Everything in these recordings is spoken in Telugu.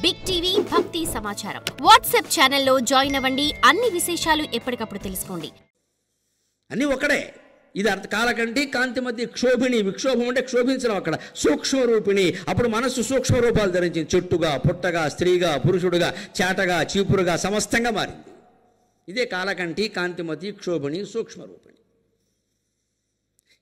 బిగ్ టీవీ భక్తి సమాచారం వాట్సాప్ ఛానల్లో జాయిన్ అవ్వండి. అన్ని విశేషాలు ఎప్పటికప్పుడు తెలుసుకోండి. అన్నీ ఒకడే. ఇది కాలకంటి కాంతి మధ్య క్షోభిణి. విక్షోభం అంటే క్షోభించడం. అక్కడ సూక్ష్మ రూపిణి. అప్పుడు మనస్సు సూక్ష్మ రూపాలు ధరించింది. చెట్టుగా, పుట్టగా, స్త్రీగా, పురుషుడుగా, చాటగా, చీపురుగా, సమస్తంగా మారింది. ఇదే కాలకంటి కాంతిమతి క్షోభిణి సూక్ష్మ రూపిణి.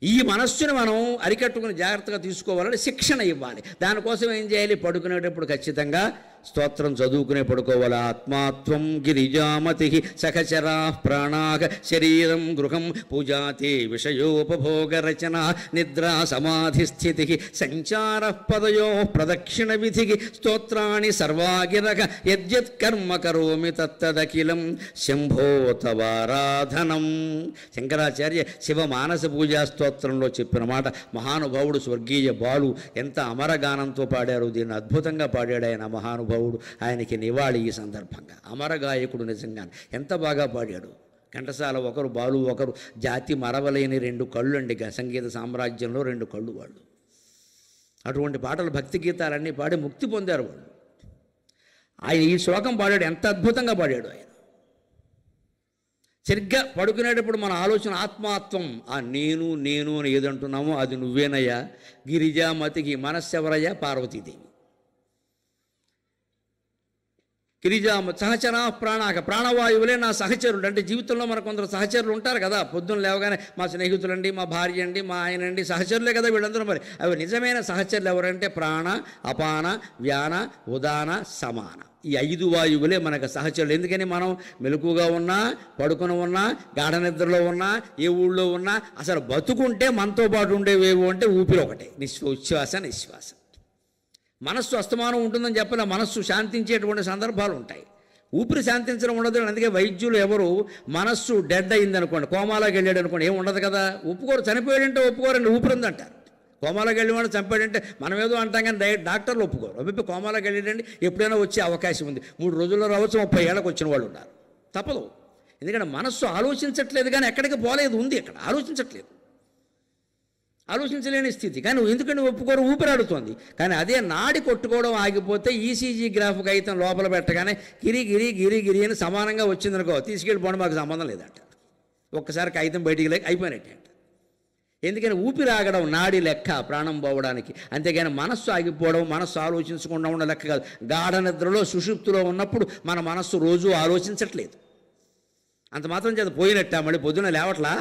ఈ మనస్సును మనం అరికట్టుకుని జాగ్రత్తగా తీసుకోవాలని శిక్షణ ఇవ్వాలి. దానికోసం ఏం చేయాలి? పడుకునేటప్పుడు ఖచ్చితంగా స్తోత్రం చదువుకునే పడుకోవాలి. ఆత్మాత్వం గిరిజామతి సహచరా ప్రాణాగ శరీరం గృహం పూజాతే విషయోపభోగ రచన నిద్రా సమాధి స్థితి సంచార పదయో ప్రదక్షిణ విధి స్తోత్రాన్ని సర్వాగిరగ యద్యత్ కర్మ కరోమి తత్తదఖిలం శంభో తవారాధనం. శంకరాచార్య శివ మానస పూజా స్తోత్రంలో చెప్పిన మాట మహానుభావుడు స్వర్గీయ బాలు ఎంత అమరగానంతో పాడారు. దీన్ని అద్భుతంగా పాడాడు ఆయన మహానుభావుడు. ఆయనకి నివాళి ఈ సందర్భంగా. అమరగాయకుడు నిజంగా ఎంత బాగా పాడాడు. ఘంటసాల ఒకరు, బాలు ఒకరు. జాతి మరవలేని రెండు కళ్ళు అండి. సంగీత సామ్రాజ్యంలో రెండు కళ్ళు వాళ్ళు. అటువంటి పాటలు భక్తి గీతాలన్నీ పాడి ముక్తి పొందారు వాళ్ళు. ఆయన ఈ శ్లోకం పాడాడు. ఎంత అద్భుతంగా పాడాడు ఆయన. సరిగ్గా పడుకునేటప్పుడు మన ఆలోచన ఆత్మాత్వం. ఆ నేను నేను అని ఏదంటున్నామో అది నువ్వేనయ్యా. గిరిజామతికి మనస్సెవరయ్యా? పార్వతీదేవి. గిరిజామ సహచరా ప్రాణాక ప్రాణవాయువులే నా సహచరుడు. అంటే జీవితంలో మనకు కొందరు సహచరులు ఉంటారు కదా. పొద్దున్న లేవగానే మా స్నేహితులండి, మా భార్య అండి, మా ఆయన అండి, సహచరులే కదా వీళ్ళందరూ. మరి అవి నిజమైన సహచరులు ఎవరంటే ప్రాణ, అపాన, వ్యాన, ఉదాన, సమాన. ఈ 5 వాయువులే మనకు సహచరులు. ఎందుకని మనం మెలకుగా ఉన్నా, పడుకుని ఉన్నా, గాఢ నిద్రలో ఉన్నా, ఏ ఊళ్ళో ఉన్నా అసలు బతుకుంటే మనతో పాటు ఉండేవేవో అంటే ఊపిరి ఒకటే. ఉచ్ఛ్వాస నిశ్వాస. మనస్సు అస్తమానం ఉంటుందని చెప్పిన మనస్సు శాంతించేటువంటి సందర్భాలు ఉంటాయి. ఊపిరి శాంతించడం ఉండదు. అందుకే వైద్యులు ఎవరు మనస్సు డెడ్ అయిందనుకోండి, కోమాలోకి వెళ్ళాడు అనుకోండి, ఏం ఉండదు కదా. ఒప్పుకోరు. చనిపోయాడంటే ఒప్పుకోరండి. ఊపిరి ఉందంటారు. కోమాలోకి వెళ్ళేవాడు చంపాడంటే మనం ఏదో అంటాం కానీ డాక్టర్లు ఒప్పుకోరు. అవి కోమాలోకి వెళ్ళాడండి ఎప్పుడైనా వచ్చే అవకాశం ఉంది. 3 రోజుల్లో రావచ్చు, 30 ఏళ్ళకి వచ్చిన వాళ్ళు ఉన్నారు. తప్పదు. ఎందుకంటే మనస్సు ఆలోచించట్లేదు కానీ ఎక్కడికి పోలేదు. ఉంది అక్కడ, ఆలోచించట్లేదు. ఆలోచించలేని స్థితి. కానీ ఎందుకంటే ఒప్పుకోరు, ఊపిరాడుతోంది. కానీ అదే నాడి కొట్టుకోవడం ఆగిపోతే ఈసీజీ గ్రాఫ్ కాగితం లోపల పెట్టగానే గిరి గిరి గిరి గిరి అని సమానంగా వచ్చిందనుకో, తీసుకెళ్ళిపోవడం మాకు సంబంధం లేదంట. ఒక్కసారి కాగితం బయటికి లేక అయిపోయినట్టే అంట. ఎందుకని ఊపిరి ఆగడం నాడి లెక్క ప్రాణం పోవడానికి. అంతేగాని మనస్సు ఆగిపోవడం, మనస్సు ఆలోచించకుండా ఉన్న లెక్క కాదు. గాఢ నిద్రలో సుషుప్తిలో ఉన్నప్పుడు మన మనస్సు రోజు ఆలోచించట్లేదు. అంత మాత్రం చేత పోయినట్ట మళ్ళీ పొద్దున లేవట్లా.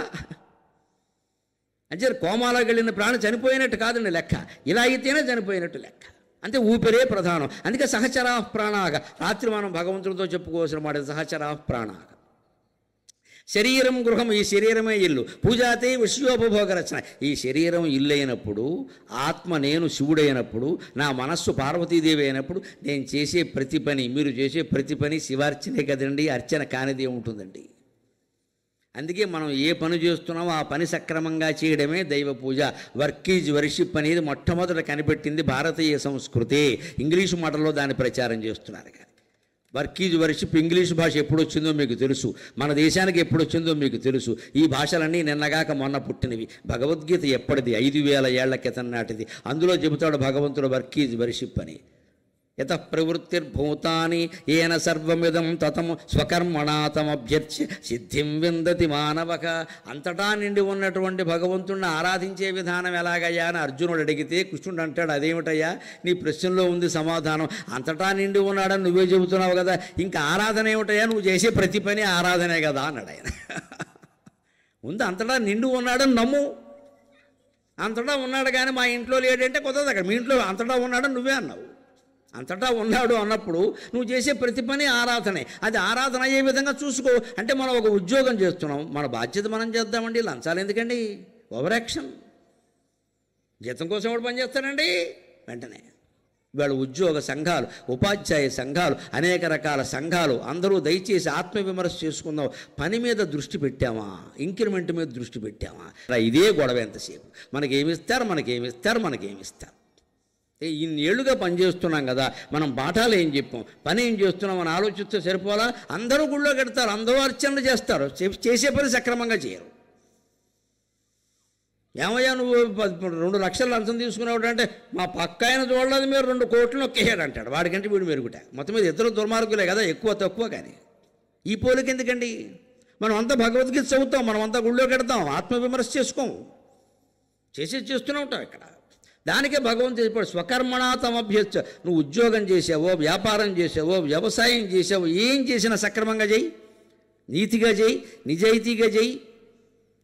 అంటే కోమాలోకి వెళ్ళిన ప్రాణం చనిపోయినట్టు కాదండి లెక్క. ఇలా అయితేనే చనిపోయినట్టు లెక్క. అంటే ఊపిరే ప్రధానం. అందుకే సహచరా ప్రాణాగ. రాత్రి మనం భగవంతుడితో చెప్పుకోవాల్సిన మాట సహచరా ప్రాణాగ. శరీరం గృహం. ఈ శరీరమే ఇల్లు. పూజాతే విషయోపభోగ రచన. ఈ శరీరం ఇల్లు అయినప్పుడు, ఆత్మ నేను శివుడైనప్పుడు, నా మనస్సు పార్వతీదేవి అయినప్పుడు నేను చేసే ప్రతి పని, మీరు చేసే ప్రతి పని శివార్చనే కదండి. అర్చన కానిదే ఉంటుందండి. అందుకే మనం ఏ పని చేస్తున్నామో ఆ పని సక్రమంగా చేయడమే దైవ పూజ. వర్క్ ఈజ్ వర్షిప్ అనేది మొట్టమొదట కనిపెట్టింది భారతీయ సంస్కృతి. ఇంగ్లీషు మాటల్లో దాన్ని ప్రచారం చేస్తున్నారు. కానీ వర్క్ ఈజ్ వర్షిప్ ఇంగ్లీషు భాష ఎప్పుడు వచ్చిందో మీకు తెలుసు. మన దేశానికి ఎప్పుడు వచ్చిందో మీకు తెలుసు. ఈ భాషలన్నీ నిన్నగాక మొన్న పుట్టినవి. భగవద్గీత ఎప్పటిది? 5000 ఏళ్ల క్రితం నాటిది. అందులో చెబుతాడు భగవంతుడు వర్క్ ఈజ్ వర్షిప్ అని. యత ప్రవృత్తిర్భూతాని ఏన సర్వమిదం తతం స్వకర్మణాతమభ్యర్చ్య సిద్ధిం విందతి మానవక. అంతటా నిండి ఉన్నటువంటి భగవంతుడిని ఆరాధించే విధానం ఎలాగయ్యా అని అర్జునుడు అడిగితే కృష్ణుడు అంటాడు, అదేమిటయ్యా నీ ప్రశ్నలో ఉంది సమాధానం. అంతటా నిండి ఉన్నాడని నువ్వే చెబుతున్నావు కదా, ఇంకా ఆరాధన ఏమిటయ్యా? నువ్వు చేసే ప్రతి పని ఆరాధనే కదా అన్నాడు ఆయన. ముందు అంతటా నిండి ఉన్నాడని నమ్ము. అంతటా ఉన్నాడు కానీ మా ఇంట్లో లేడంటే కుదరదు. అక్కడ మీ ఇంట్లో అంతటా ఉన్నాడని నువ్వే అన్నావు. అంతటా ఉన్నాడు అన్నప్పుడు నువ్వు చేసే ప్రతి పని ఆరాధనే. అది ఆరాధన అయ్యే విధంగా చూసుకో. అంటే మనం ఒక ఉద్యోగం చేస్తున్నాం, మన బాధ్యత మనం చేద్దామండి. లంచాలు ఎందుకండి? Over action. జీతం కోసం ఎవడు పని చేస్తాడండి? వెంటనే వాళ్ళు ఉద్యోగ సంఘాలు, ఉపాధ్యాయ సంఘాలు, అనేక రకాల సంఘాలు అందరూ దయచేసి ఆత్మవిమర్శ చేసుకుందాం. పని మీద దృష్టి పెట్టామా? ఇంక్రిమెంట్ మీద దృష్టి పెట్టామా? ఇదే గొడవ ఎంతసేపు. మనకేమిస్తారు, మనకేమిస్తారు, మనకేమిస్తారు. ఇన్నేళ్లుగా పనిచేస్తున్నాం కదా, మనం బాటాలు ఏం చెప్పాం, పని ఏం చేస్తున్నాం అని ఆలోచిస్తే సరిపోలా? అందరూ గుళ్ళో కడతారు, అందరూ అర్చనలు చేస్తారు, చేసే పని సక్రమంగా చేయరు. ఏమయ్యా నువ్వు 2 లక్షలు లంచం తీసుకున్నావు అంటే మా పక్క ఆయన చూడలేదు, మీరు 2 కోట్లు నొక్కేయాడు అంటాడు. వాడికంటే వీడు మెరుగుట. మొత్తం మీద ఇద్దరు దుర్మార్గులే కదా, ఎక్కువ తక్కువ. కానీ ఈ పోలిక ఎందుకండి? మనం అంతా భగవద్గీత చదువుతాం, మనం అంతా గుళ్ళో పెడతాం, ఆత్మవిమర్శ చేసుకోము, చేస్తూనే ఉంటాం ఇక్కడ. దానికే భగవంతుడు చెప్పాడు, స్వకర్మణా తమభ్యస్త. నువ్వు ఉద్యోగం చేసావో, వ్యాపారం చేసావో, వ్యవసాయం చేసావో, ఏం చేసినా సక్రమంగా చేయి, నీతిగా చేయి, నిజాయితీగా చేయి.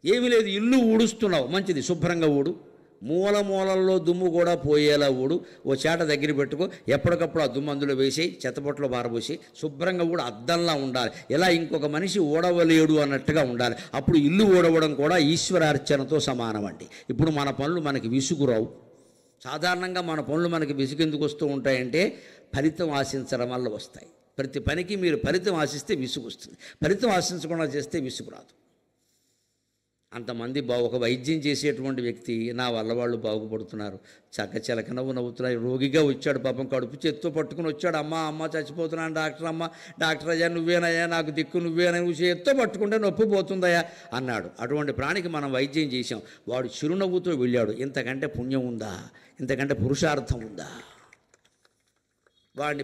ఏమీ లేదు, ఇల్లు ఊడుస్తున్నావు, మంచిది, శుభ్రంగా ఊడు, మూలల్లో దుమ్ము కూడా పోయేలా ఊడు, ఓ చేట దగ్గర పెట్టుకో, ఎప్పటికప్పుడు ఆ దుమ్ము అందులో వేసేయి, చెత్తపొట్లో బారబోసి శుభ్రంగా ఊడు, అద్దంలా ఉండాలి. ఇలా ఇంకొక మనిషి ఊడవలేడు అన్నట్టుగా ఉండాలి. అప్పుడు ఇల్లు ఊడవడం కూడా ఈశ్వరార్చనతో సమానం అండి. ఇప్పుడు మన పనులు మనకి విసుగురావు. సాధారణంగా మన పనులు మనకి విసుగెందుకు వస్తూ ఉంటాయంటే ఫలితం ఆశించడం వల్ల వస్తాయి. ప్రతి పనికి మీరు ఫలితం ఆశిస్తే విసుగు వస్తుంది, ఫలితం ఆశించకుండా చేస్తే విసుగు రాదు. అంతమంది ఒక వైద్యం చేసేటువంటి వ్యక్తి, నా వల్ల వాళ్ళు బాగుపడుతున్నారు, చక్కచలక నవ్వుతున్నారు. రోగిగా వచ్చాడు, పాపం కడుపు చేత్తో పట్టుకుని వచ్చాడు, అమ్మ చచ్చిపోతున్నాను డాక్టర్ అయ్యా నువ్వేనయ్యా నాకు దిక్కు నువ్వేనా, నువ్వు చేత్తో పట్టుకుంటే నొప్పి పోతుందయ్యా అన్నాడు. అటువంటి ప్రాణికి మనం వైద్యం చేశాం, వాడు చిరునవ్వుతో వెళ్ళాడు. ఇంతకంటే పుణ్యం ఉందా? ఇంతకంటే పురుషార్థం ఉందా? వాడిని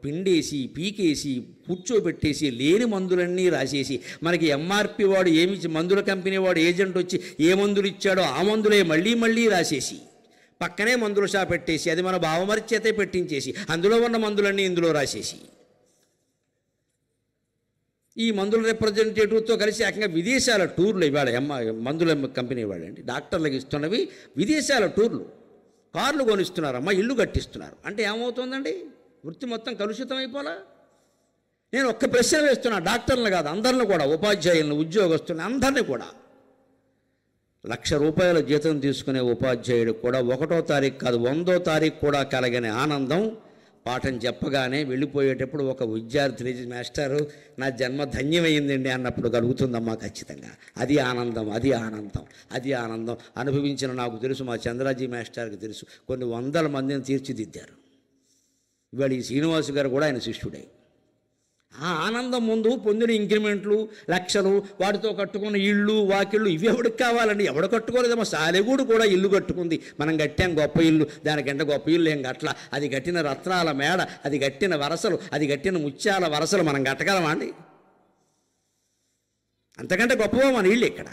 పిండేసి పీకేసి కూర్చోబెట్టేసి లేని మందులన్నీ రాసేసి, మనకి ఎంఆర్పి వాడు ఏమి, మందుల కంపెనీ వాడు ఏజెంట్ వచ్చి ఏ మందులు ఇచ్చాడో ఆ మందులే మళ్ళీ రాసేసి, పక్కనే మందుల షాప్ పెట్టేసి, అది మన బావమరిచేతే పెట్టించేసి, అందులో ఉన్న మందులన్నీ ఇందులో రాసేసి, ఈ మందుల రిప్రజెంటేటివ్తో కలిసి ఏకంగా విదేశాల టూర్లు ఇవాళ మందుల కంపెనీ వాడండి డాక్టర్లకు ఇస్తున్నవి విదేశాల టూర్లు, కార్లు కొనిస్తున్నారమ్మా, ఇల్లు కట్టిస్తున్నారు. అంటే ఏమవుతుందండి? వృత్తి మొత్తం కలుషితం అయిపోలా. నేను ఒక్క ప్రశ్న వేస్తున్నా, డాక్టర్లు కాదు అందరిని కూడా, ఉపాధ్యాయులను, ఉద్యోగస్తులను అందరినీ కూడా. 1,00,000 రూపాయల జీతం తీసుకునే ఉపాధ్యాయుడు కూడా 1వ తారీఖు కాదు 100వ తారీఖు కూడా కలగని ఆనందం పాఠం చెప్పగానే వెళ్ళిపోయేటప్పుడు ఒక విద్యార్థి మాస్టారు నా జన్మ ధన్యమైందండి అన్నప్పుడు కలుగుతుందమ్మా ఖచ్చితంగా. అది ఆనందం అనుభవించిన నాకు తెలుసు, మా చంద్రాజీ మాస్టర్కి తెలుసు. కొన్ని 100 మందిని తీర్చిదిద్దారు. ఇవాళ ఈ శ్రీనివాసు గారు కూడా ఆయన శిష్యుడే. ఆ ఆనందం ముందు పొందిన ఇంక్రిమెంట్లు, లక్షలు, వాటితో కట్టుకున్న ఇళ్ళు వాకిళ్ళు ఇవి ఎవడికి కావాలండి? ఎవడు కట్టుకోలేదమ్మా. సాలెగూడు కూడా ఇల్లు కట్టుకుంది, మనం కట్టాం గొప్ప ఇల్లు, దానికంటే గొప్ప ఇల్లు ఏం గట్ల. అది కట్టిన రత్నాల మేడ, అది కట్టిన వరసలు, అది కట్టిన ముత్యాల వరసలు మనం కట్టగలమా అండి? అంతకంటే గొప్పవా మన ఇల్లు ఇక్కడ?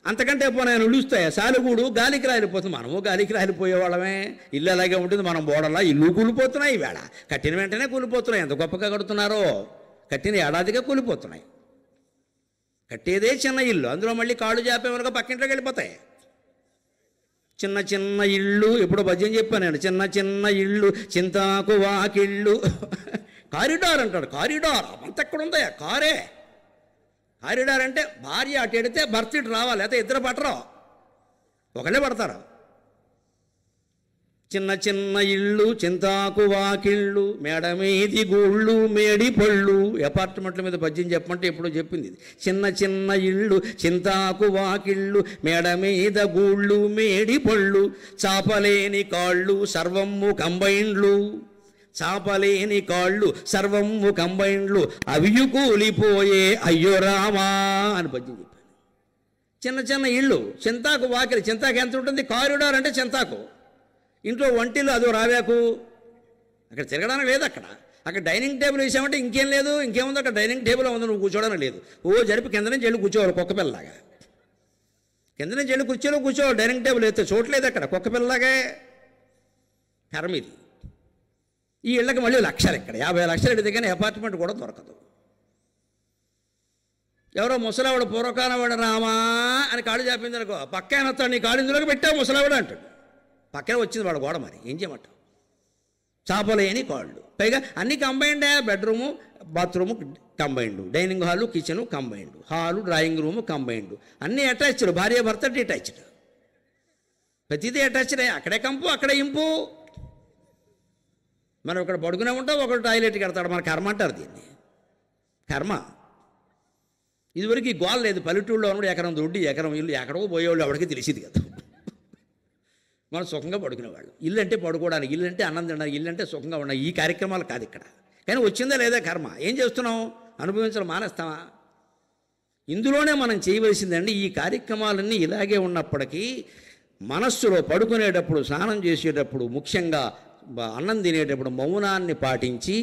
అంతకంటే నేను నిలుస్తాయా? సాలెగూడు గాలికి రాలిపోతుంది, మనము గాలికి రాలిపోయేవాళ్ళమే. ఇల్లు అలాగే ఉంటుంది, మనం బోడలా ఇల్లు కూలిపోతున్నాయి. ఈవేళ కట్టిన వెంటనే కూలిపోతున్నాయి. ఎంత గొప్పగా కడుతున్నారో, కట్టిన ఏడాదిగా కూలిపోతున్నాయి. కట్టేదే చిన్న ఇల్లు, అందులో మళ్ళీ కాళ్ళు జాపే వరకు పక్కింట్లోకి వెళ్ళిపోతాయి. చిన్న ఇళ్ళు, ఎప్పుడు భజ్యం చెప్పాను నేను, చిన్న ఇళ్ళు చింతాకు వాకిళ్ళు. కారిడార్ అంటాడు, కారిడార్ అంతెక్కడ ఉందా? కారే కారిడార్ అంటే భార్య అటు ఎడితే భర్త ఇటు రావాలి, అయితే ఇద్దరు పట్టరు, ఒకళ్ళే పడతారు. చిన్న ఇళ్ళు చింతాకు వాకిళ్ళు, మేడమీది గూళ్ళు మేడి పళ్ళు. అపార్ట్మెంట్ల మీద పద్యం చెప్పమంటే ఎప్పుడో చెప్పింది. చిన్న ఇళ్ళు చింతాకు వాకిళ్ళు, మేడమీద గూళ్ళు మేడి పళ్ళు, చాపలేని కాళ్ళు సర్వమ్ము కంబైండ్లు, చాపలేని కాళ్ళు సర్వమ్ము కంబైండ్లు, అవియు కూలిపోయే అయ్యో రామా అని పద్యం చెప్పాను. చిన్న ఇళ్ళు, చింతాకు వాకిలి. చింతాకు ఎంత ఉంటుంది? కారిడార్ అంటే చింతాకు. ఇంట్లో వంటిల్లు అదో రావాకు, అక్కడ తిరగడానికి లేదు. అక్కడ డైనింగ్ టేబుల్ వేసామంటే ఇంకేం లేదు, ఇంకేముంది అక్కడ డైనింగ్ టేబుల్ ఉంది, నువ్వు కూర్చోవడానికి లేదు. జరిపి కింద నుంచి వెళ్ళి కూర్చోవాలి కుక్క పిల్లలాగా. కింద నుంచి వెళ్ళి కూర్చోలో కూర్చోవాలి, డైనింగ్ టేబుల్ అయితే చోట్లేదు అక్కడ, కుక్క పిల్లలాగే కర్మీది. ఈ ఇళ్ళకి మళ్ళీ లక్షలు, ఇక్కడ 50 లక్షలు ఎడితే కానీ అపార్ట్మెంట్ కూడా దొరకదు. ఎవరో ముసలావిడ పూర్వకాలవాడు రామా అని కాళ్ళు చాపింది అనుకో, పక్కన వస్తాడు, నీ కాళ్ళు ఇందులోకి పెట్టావు ముసలావిడ అంటాడు. పక్కనే వచ్చింది వాడు గోడ, మరి ఏం చేయమంటావు? చాపలేని కాళ్ళు, పైగా అన్ని కంబైండే. Bedroom bathroom combined, dining hall kitchen combined, hall drawing room combined, అన్నీ అటాచ్డ్. భార్య భర్త డిటాచ్డ్, ప్రతిదీ అటాచ్డ్. అక్కడే కంపు అక్కడే ఇంపు. మనం ఇక్కడ పడుకునే ఉంటాం, ఒకడు టాయిలెట్కి వెళ్తాడు. మన కర్మ అంటారు దీన్ని, కర్మ. ఇదివరకు ఈ గోల లేదు. పల్లెటూళ్ళలో ఉన్నప్పుడు ఎకరం దొడ్డి ఎకరం ఇల్లు, ఎక్కడో పోయేవాళ్ళు ఎవరికి తెలిసింది కదా. మనం సుఖంగా పడుకునేవాళ్ళు. ఇల్లు అంటే పడుకోవడానికి, ఇల్లు అంటే అన్నం తినడానికి, ఇల్లు అంటే సుఖంగా ఉన్నాయి. ఈ కార్యక్రమాలు కాదు ఇక్కడ. కానీ వచ్చిందా లేదా కర్మ. ఏం చేస్తున్నాం? అనుభవించడం మానేస్తామా? ఇందులోనే మనం చేయవలసిందండి ఈ కార్యక్రమాలన్నీ ఇలాగే ఉన్నప్పటికీ మనస్సులో పడుకునేటప్పుడు, స్నానం చేసేటప్పుడు, ముఖ్యంగా అన్నం తినేటప్పుడు మౌనాన్ని పాటించి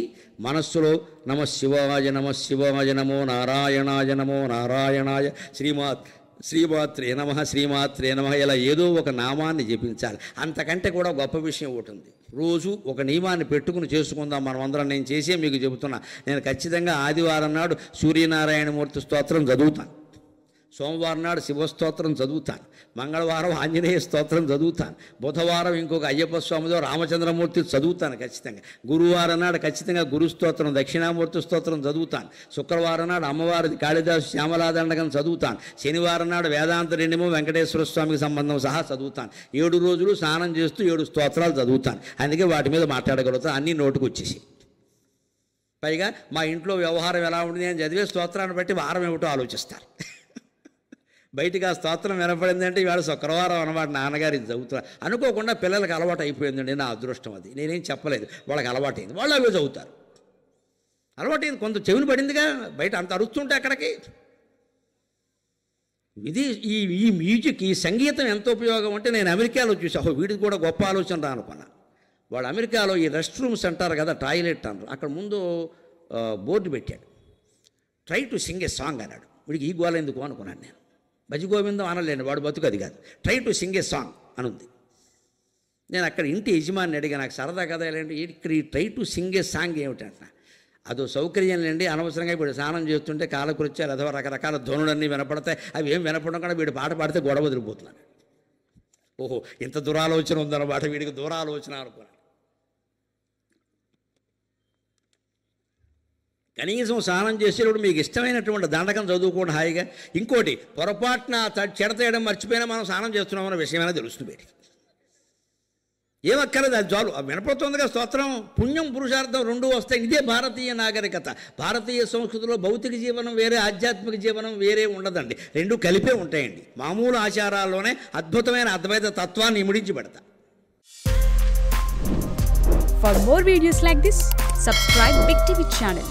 మనస్సులో నమ శివాయ నమో నారాయణాయ నమో నారాయణాయ శ్రీమాత్రే నమ ఇలా ఏదో ఒక నామాన్ని జపించాలి. అంతకంటే కూడా గొప్ప విషయం ఒకటి ఉంది. రోజు ఒక నియమాన్ని పెట్టుకుని చేసుకుందాం మనం అందరం. నేను చేసే మీకు చెబుతున్నా. నేను ఖచ్చితంగా ఆదివారం నాడు సూర్యనారాయణమూర్తి స్తోత్రం చదువుతాను, సోమవారం నాడు శివస్తోత్రం చదువుతాను, మంగళవారం ఆంజనేయ స్తోత్రం చదువుతాను, బుధవారం ఇంకొక అయ్యప్ప స్వామిదో రామచంద్రమూర్తి చదువుతాను ఖచ్చితంగా, గురువారం నాడు ఖచ్చితంగా గురుస్తోత్రం దక్షిణామూర్తి స్తోత్రం చదువుతాను, శుక్రవారం నాడు అమ్మవారి కాళిదాసు శ్యామలాదండకం చదువుతాను, శనివారం నాడు వేదాంత రెండేమో వెంకటేశ్వర స్వామికి సంబంధం సహా చదువుతాను. 7 రోజులు స్నానం చేస్తూ 7 స్తోత్రాలు చదువుతాను. అందుకే వాటి మీద మాట్లాడగలుగుతాను. అన్నీ నోటుకు వచ్చేసి. పైగా మా ఇంట్లో వ్యవహారం ఎలా ఉంటుంది అని చదివే స్తోత్రాన్ని బట్టి వారం ఏమిటో ఆలోచిస్తారు. బయటికి ఆ స్తోత్రం వినపడిందంటే ఇవాళ శుక్రవారం అన్నమాట, నాన్నగారు ఇది చదువుతారు. అనుకోకుండా పిల్లలకి అలవాటు అయిపోయిందండి. నా అదృష్టం అది. నేనేం చెప్పలేదు, వాళ్ళకి అలవాటైంది, వాళ్ళు అవి చదువుతారు. అలవాటైంది, కొంత చెవిని పడిందిగా. బయట అంత అరుస్తుంటే అక్కడికి. ఇది ఈ మ్యూజిక్, ఈ సంగీతం ఎంత ఉపయోగం అంటే నేను అమెరికాలో చూసాను. వీడికి కూడా గొప్ప ఆలోచన రా అనుకున్నా. వాడు అమెరికాలో ఈ రెస్ట్ రూమ్స్ అంటారు కదా, టాయిలెట్ అంటారు, అక్కడ ముందు బోర్డు పెట్టాడు, try to sing a song అన్నాడు. వీడికి ఈ గోల ఎందుకు అనుకున్నాను నేను. భజగోవిందం అనలేను, వాడు బతుకు అది కాదు. Try to sing a song అనుంది. నేను అక్కడ ఇంటి యజమాని అడిగా, నాకు సరదా కదా ఏంటి ఇక్కడ ఈ try to sing a song ఏమిటంట. అదో సౌకర్యం లేండి. అనవసరంగా వీడు స్నానం చేస్తుంటే కాలకృత్యాలు అథవా రకరకాల ధ్వనులన్నీ వినపడతాయి. అవి ఏం వినపడకుండా వీడు పాట పాడితే గొడవ వదిలిపోతున్నాడు. ఓహో, ఇంత దురాలోచన ఉందన్నమాట వీడికి. దురాలోచన అనుకున్నాను. కనీసం స్నానం చేసేటప్పుడు మీకు ఇష్టమైనటువంటి దండకం చదువుకోండి హాయిగా. ఇంకోటి, పొరపాటున చెడతేయడం మర్చిపోయినా మనం స్నానం చేస్తున్నామన్న విషయమైనా తెలుస్తుంది వీడికి. ఏమక్కర్లేదు, అది చాలు. వినపడుతుందిగా స్తోత్రం. పుణ్యం పురుషార్థం 2 వస్తాయి. ఇదే భారతీయ నాగరికత. భారతీయ సంస్కృతిలో భౌతిక జీవనం వేరే, ఆధ్యాత్మిక జీవనం వేరే ఉండదండి. 2 కలిపే ఉంటాయండి. మామూలు ఆచారాల్లోనే అద్భుతమైన అద్వైత తత్వాన్ని ఇమిడించి పెడతా. For more videos like this, subscribe Big TV channel.